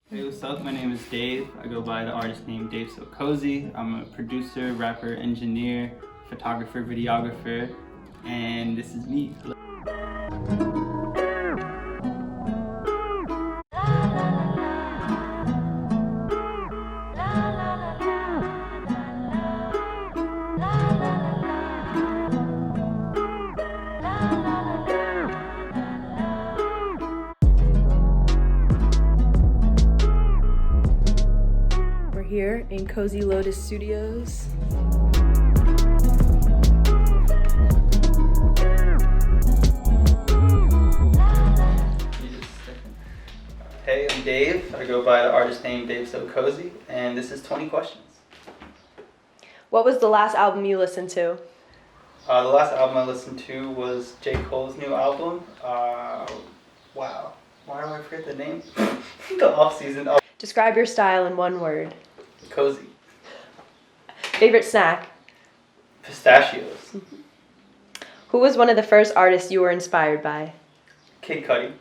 Hey, what's up? My name is Dave. I go by the artist name Dave So Cozy. I'm a producer, rapper, engineer, photographer, videographer, and this is me. Here in Cozy Lotus Studios. Hey, I'm Dave. I go by the artist name Dave So Cozy, and this is 20 Questions. What was the last album you listened to? The last album I listened to was J. Cole's new album. Wow. Why do I forget the name? The off-season. Oh. Describe your style in one word. Cozy. Favorite snack? Pistachios. Who was one of the first artists you were inspired by? Kid Cudi.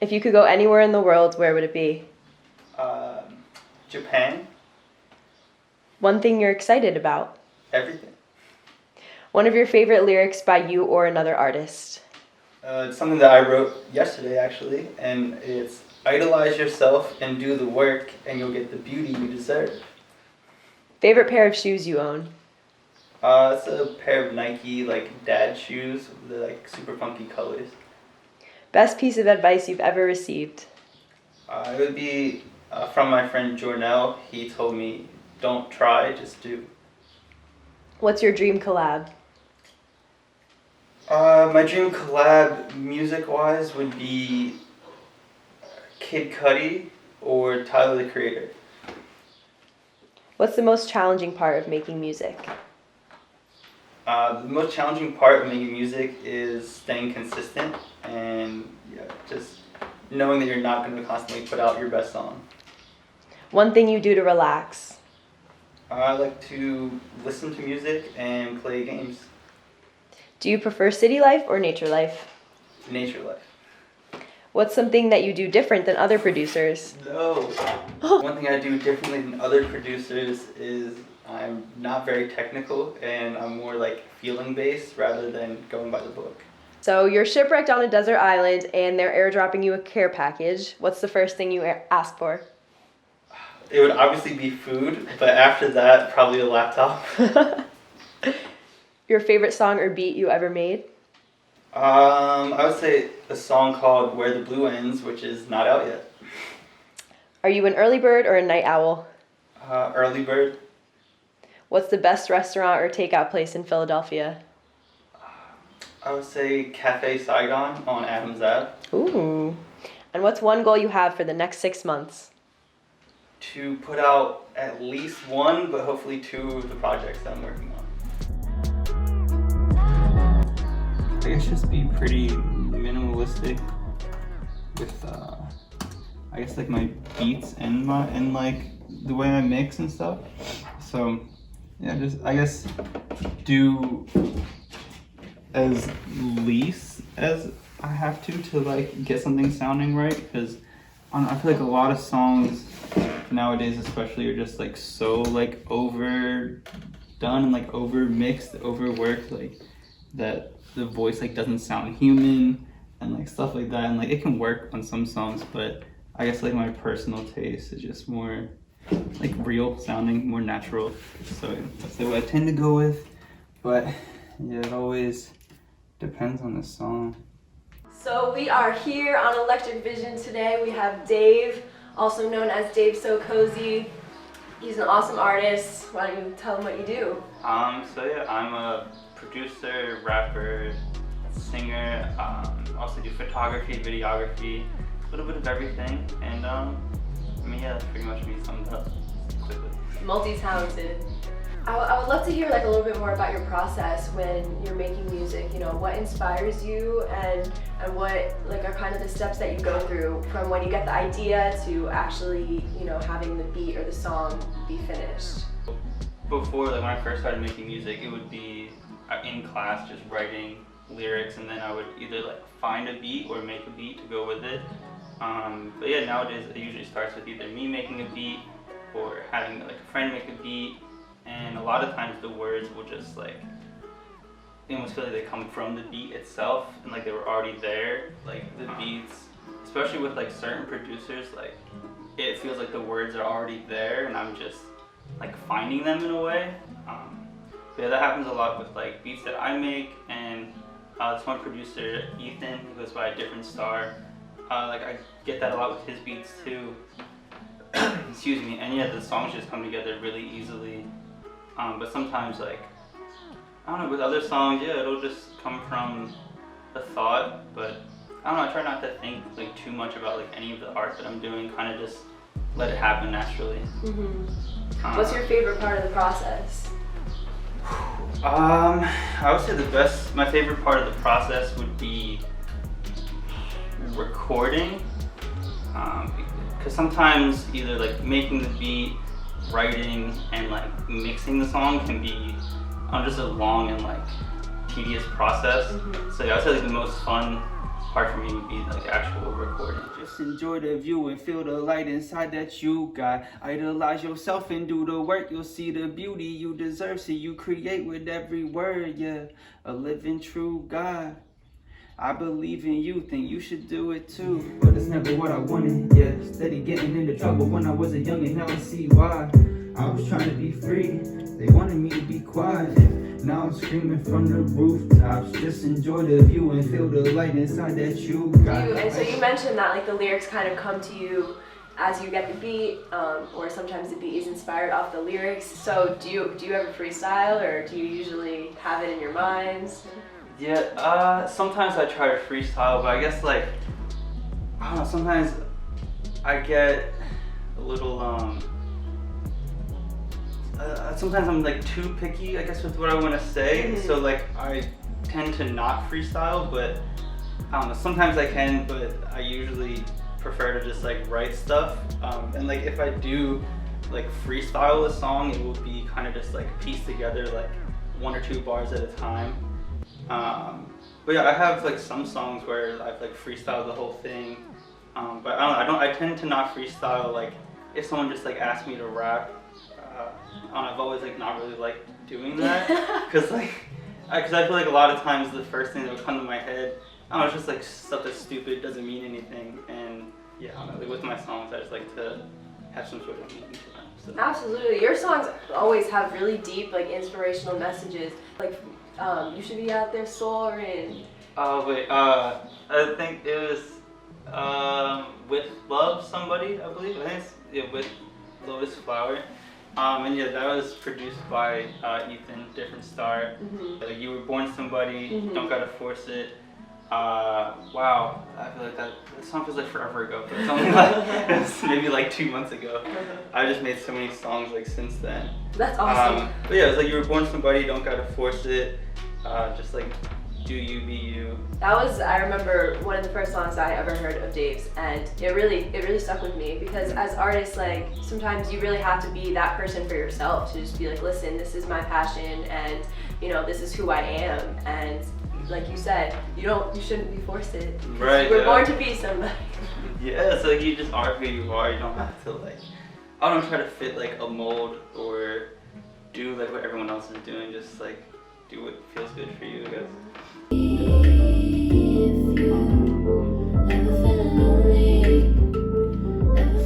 If you could go anywhere in the world, where would it be? Japan. One thing you're excited about? Everything. One of your favorite lyrics by you or another artist? It's something that I wrote yesterday, actually, and it's idolize yourself and do the work, and you'll get the beauty you deserve. Favorite pair of shoes you own? It's a pair of Nike, dad shoes with the, super funky colors. Best piece of advice you've ever received? It would be from my friend Jornell. He told me, don't try, just do. What's your dream collab? My dream collab, music-wise, would be Kid Cudi or Tyler, the Creator. What's the most challenging part of making music? The most challenging part of making music is staying consistent and just knowing that you're not going to constantly put out your best song. One thing you do to relax? I like to listen to music and play games. Do you prefer city life or nature life? Nature life. What's something that you do different than other producers? No. One thing I do differently than other producers is I'm not very technical and I'm more feeling based rather than going by the book. So you're shipwrecked on a desert island and they're airdropping you a care package. What's the first thing you ask for? It would obviously be food, but after that, probably a laptop. Your favorite song or beat you ever made? I would say a song called Where the Blue Ends, which is not out yet. Are you an early bird or a night owl? Early bird. What's the best restaurant or takeout place in Philadelphia? I would say Cafe Saigon on Adams Ave. Ooh. And what's one goal you have for the next 6 months? To put out at least one, but hopefully 2 of the projects that I'm working on. I guess just be pretty minimalistic with I guess my beats and the way I mix and stuff. So yeah, just I guess do as least as I have to get something sounding right, because I feel like a lot of songs nowadays especially are just so overdone and over mixed, overworked, that the voice doesn't sound human and stuff like that, and it can work on some songs, but I guess my personal taste is just more real sounding, more natural. So that's what I tend to go with, but yeah, it always depends on the song. So we are here on Electric Vision today. We have Dave, also known as Dave So Cozy. He's an awesome artist. Why don't you tell him what you do? So yeah, I'm a producer, rapper, singer, also do photography, videography, a little bit of everything, and that's pretty much me summed up quickly. Multi-talented. I would love to hear a little bit more about your process when you're making music. What inspires you and what are kind of the steps that you go through from when you get the idea to actually having the beat or the song be finished. Before, when I first started making music, it would be in class just writing lyrics, and then I would either find a beat or make a beat to go with it. But yeah, nowadays it usually starts with either me making a beat or having like a friend make a beat, and a lot of times the words will just like, you almost feel like they come from the beat itself, and like they were already there. Like the beats, especially with like certain producers, like it feels like the words are already there, and I'm just like finding them in a way. But yeah, that happens a lot with like beats that I make, and this one producer, Ethan, he goes by a different star. Like I get that a lot with his beats too. Excuse me. And yeah, the songs just come together really easily. But sometimes like, I don't know, with other songs, yeah, it'll just come from a thought. But I don't know, I try not to think like too much about like any of the art that I'm doing. Kind of just let it happen naturally. What's your favorite part of the process? I would say my favorite part of the process would be recording, because sometimes either like making the beat, writing, and like mixing the song can be just a long and like tedious process. So yeah, I would say like the most fun part for me would be like actual recording. Just enjoy the view and feel the light inside that you got. Idolize yourself and do the work. You'll see the beauty you deserve. See you create with every word. Yeah, a living true God. I believe in you, think you should do it too. But it's never what I wanted, yeah. Steady getting into trouble when I was a youngin', now I see why. I was trying to be free, they wanted me to be quiet. Now I'm screaming from the rooftops. Just enjoy the view and feel the light inside that you got. And so you mentioned that like the lyrics kind of come to you as you get the beat, or sometimes the beat is inspired off the lyrics. So do you ever freestyle, or do you usually have it in your minds? Yeah, sometimes I try to freestyle, but I guess like, I don't know, sometimes I get a little, sometimes I'm like too picky, I guess, with what I want to say. So like I tend to not freestyle, but I don't know, sometimes I can, but I usually prefer to just like write stuff. And like if I do like freestyle a song, it will be kind of just like pieced together like 1 or 2 bars at a time. But yeah, I have like some songs where I've like freestyled the whole thing, but I tend to not freestyle. Like if someone just like asks me to rap, I've always like not really liked doing that, because I feel like a lot of times the first thing that would come to my head, it's just like stuff that's stupid, doesn't mean anything. And yeah, I don't know, like with my songs I just like to have some sort of meaning to them. So. Absolutely, your songs always have really deep like inspirational messages. Like you should be out there soaring. Oh wait, I think it was With Love Somebody, I believe. I think it's With Lotus Flower. And yeah, that was produced by Ethan, different star. Like You Were Born Somebody, Don't Gotta Force It. Wow, I feel like that song feels like forever ago, but it's only like, it's maybe like 2 months ago. I just made so many songs like since then. That's awesome. But yeah, it's like You Were Born Somebody, Don't Gotta Force It. Just like Do You Be You. That was, I remember, one of the first songs I ever heard of Dave's, and it really stuck with me, because as artists, like sometimes you really have to be that person for yourself, to just be like, listen, this is my passion, and you know, this is who I am. And like you said, you shouldn't be forced it. Right. You were born to be somebody. Yeah, so like you just are who you are. You don't have to like, I don't try to fit like a mold or do like what everyone else is doing. Just like do what feels good for you, I guess.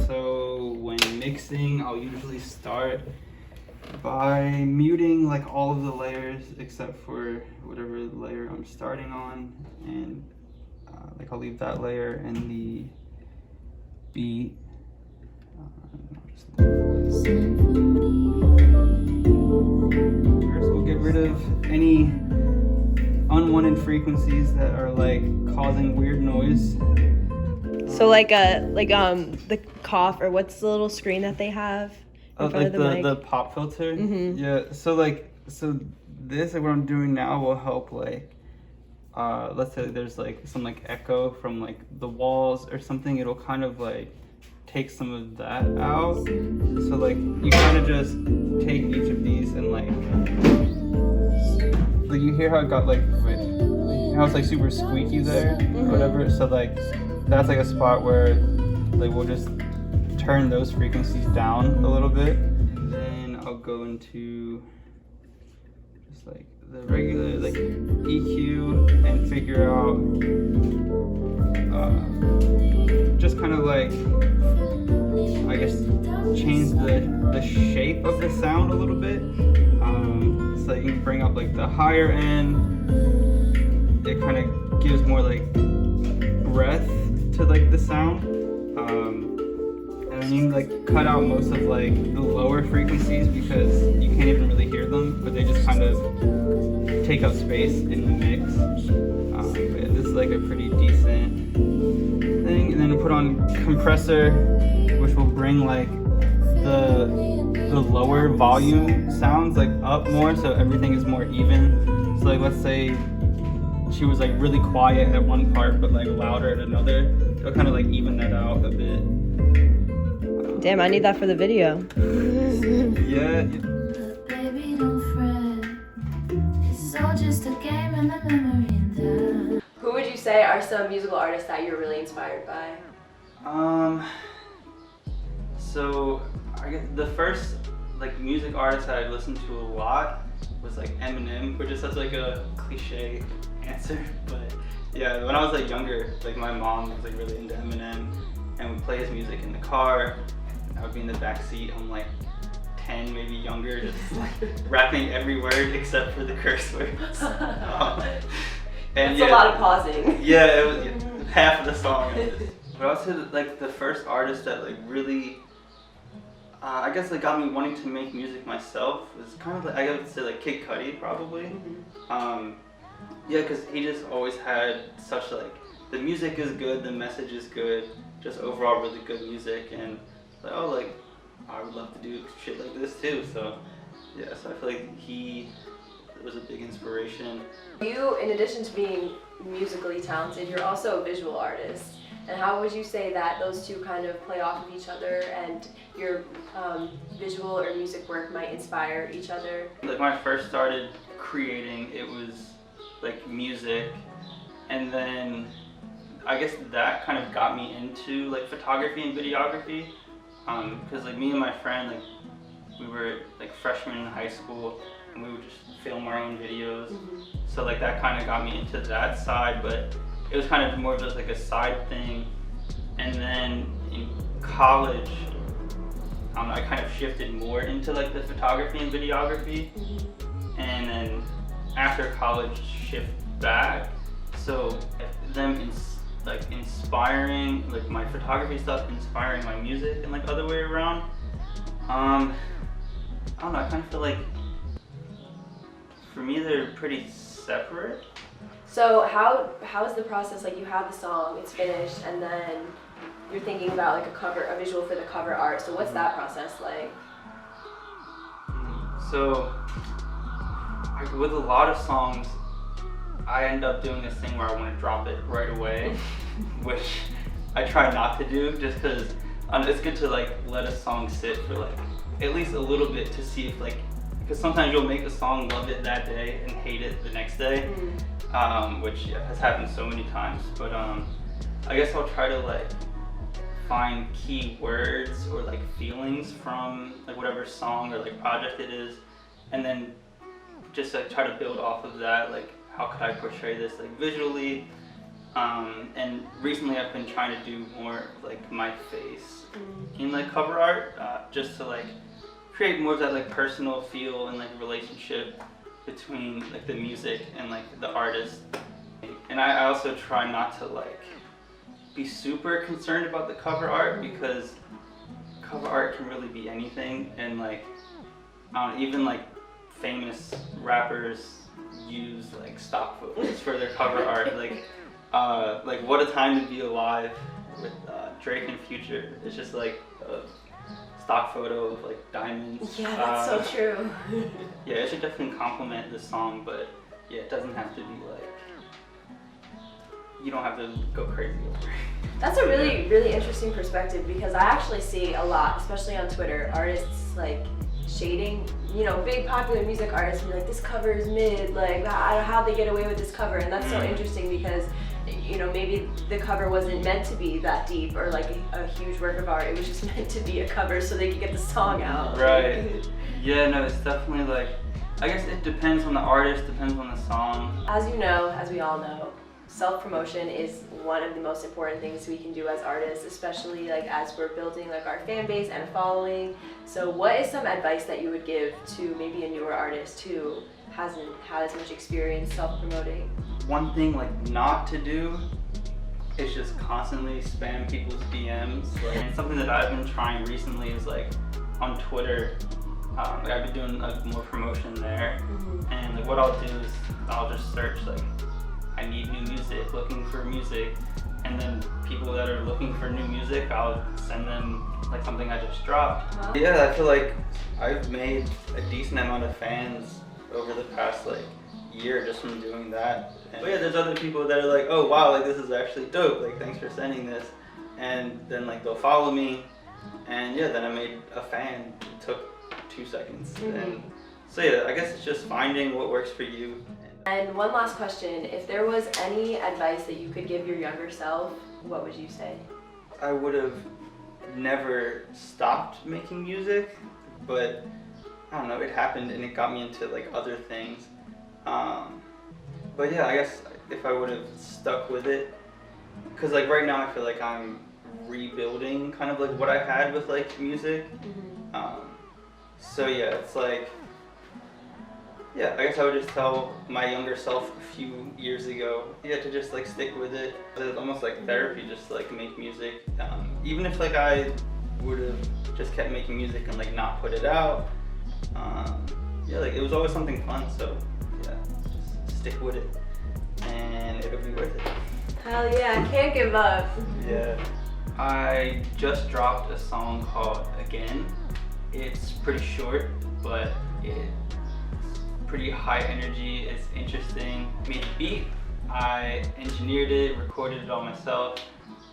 So when mixing, I'll usually start by muting like all of the layers except for whatever layer I'm starting on, and like I'll leave that layer and the beat. First we'll get rid of any unwanted frequencies that are like causing weird noise. So like the cough, or what's the little screen that they have in front of the mic? The pop filter. Yeah. So this, like what I'm doing now, will help like let's say there's like some like echo from like the walls or something. It'll kind of like take some of that out. So like you kind of just take each of these and like you hear how it got like how it's like super squeaky there or whatever. So like that's like a spot where like we'll just turn those frequencies down a little bit. And then I'll go into just like the regular like EQ and figure out just kind of like, I guess, change the shape of the sound a little bit. So you can bring up like the higher end. It kind of gives more like breath to like the sound. And then you can like cut out most of like the lower frequencies because you can't even really hear them, but they just kind of take up space in the mix. But yeah, this is like a pretty decent thing. And then put on compressor, which will bring like the lower volume sounds like up more, so everything is more even. So like, let's say she was like really quiet at one part but like louder at another, it'll kind of like even that out a bit. Damn, I need that for the video. Yeah. Baby, don't fret. It's all just a game and a memory in time. Who would you say are some musical artists that you're really inspired by? So I guess the first like music artist that I listened to a lot was like Eminem, which is such like a cliche answer, but yeah, when I was like younger, like my mom was like really into Eminem, and we'd play his music in the car. I would be in the back seat. I'm like 10, maybe younger, just like rapping every word except for the curse words. And That's a lot of pausing. Yeah, it was half of the song. But I would say that like the first artist that like really, I guess like got me wanting to make music myself was kind of like, I would say like Kid Cudi probably. Yeah, because he just always had such like, the music is good, the message is good, just overall really good music, and like, oh, like I would love to do shit like this too. So yeah, so I feel like he was a big inspiration. You, in addition to being musically talented, you're also a visual artist. And how would you say that those two kind of play off of each other, and your visual or music work might inspire each other? Like when I first started creating, it was like music, and then I guess that kind of got me into like photography and videography, because like me and my friend, like we were like freshmen in high school, and we would just film our own videos. So like that kind of got me into that side, but it was kind of more of just like a side thing. And then in college, I kind of shifted more into like the photography and videography. And then after college, shift back. So them like inspiring, like my photography stuff, inspiring my music, and like other way around. I don't know, I kind of feel like for me they're pretty separate. So how is the process, like you have the song, it's finished, and then you're thinking about like a visual for the cover art. So what's that process like? So with a lot of songs, I end up doing this thing where I want to drop it right away, which I try not to do, just because it's good to like let a song sit for like at least a little bit to see if like, because sometimes you'll make a song, love it that day, and hate it the next day, which has happened so many times. But I guess I'll try to like find key words or like feelings from like whatever song or like project it is, and then just like try to build off of that, like how could I portray this like visually. And recently I've been trying to do more like my face in like cover art, just to like create more of that like personal feel and like relationship between like the music and like the artist. And I also try not to like be super concerned about the cover art, because cover art can really be anything, and like even like famous rappers use like stock photos for their cover art, like What a Time to Be Alive with Drake and Future. It's just like a stock photo of like diamonds. Yeah, that's so true. Yeah, it should definitely complement the song, but yeah, it doesn't have to be like, you don't have to go crazy over it. That's a really, really interesting perspective, because I actually see a lot, especially on Twitter, artists like shading, you know, big popular music artists, and like, this cover is mid, like how'd they get away with this cover? And that's so interesting, because you know, maybe the cover wasn't meant to be that deep or like a huge work of art. It was just meant to be a cover so they could get the song out. Right. Yeah, no, it's definitely like, I guess it depends on the artist, depends on the song. As you know, as we all know, self-promotion is one of the most important things we can do as artists, especially like as we're building like our fan base and following. So what is some advice that you would give to maybe a newer artist who hasn't had as much experience self-promoting? One thing like not to do is just constantly spam people's DMs. And something that I've been trying recently is like on Twitter. Like I've been doing like more promotion there, and like what I'll do is I'll just search like I need new music, looking for music, and then people that are looking for new music, I'll send them like something I just dropped. Wow. Yeah, I feel like I've made a decent amount of fans over the past like year just from doing that. But yeah, there's other people that are like, oh wow, like this is actually dope, like thanks for sending this, and then like they'll follow me, and yeah, then I made a fan. It took 2 seconds. And so yeah, I guess it's just finding what works for you. And one last question, if there was any advice that you could give your younger self, what would you say? I would have never stopped making music, but I don't know, it happened and it got me into like other things. But yeah, I guess if I would have stuck with it, because like right now I feel like I'm rebuilding kind of like what I had with like music. So yeah, it's like, yeah, I guess I would just tell my younger self a few years ago, yeah, to just like stick with it. It's almost like therapy, just to, like make music. Even if like I would have just kept making music and like not put it out, yeah, like it was always something fun. So yeah, just stick with it, and it'll be worth it. Hell yeah, I can't give up. Yeah. I just dropped a song called Again. It's pretty short, but it's pretty high energy, it's interesting. Made a beat, I engineered it, recorded it all myself.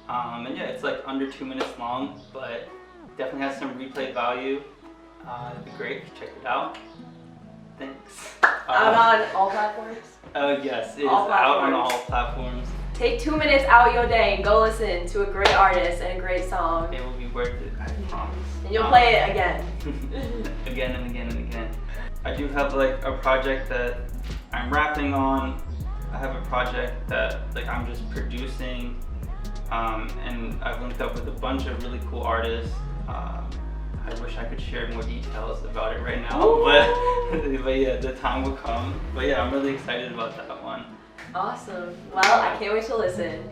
And yeah, it's like under 2 minutes long, but definitely has some replay value. It'd be great if you check it out. Thanks. Out on all platforms? Oh yes, it is All out on platforms. all platforms. Take 2 minutes out your day and go listen to a great artist and a great song. It will be worth it, I promise. And you'll play it again. Again and again and again. I do have like a project that I'm rapping on. I have a project that like I'm just producing, and I've linked up with a bunch of really cool artists. I wish I could share more details about it right now, but yeah, the time will come. But yeah, I'm really excited about that one. Awesome. Well, I can't wait to listen.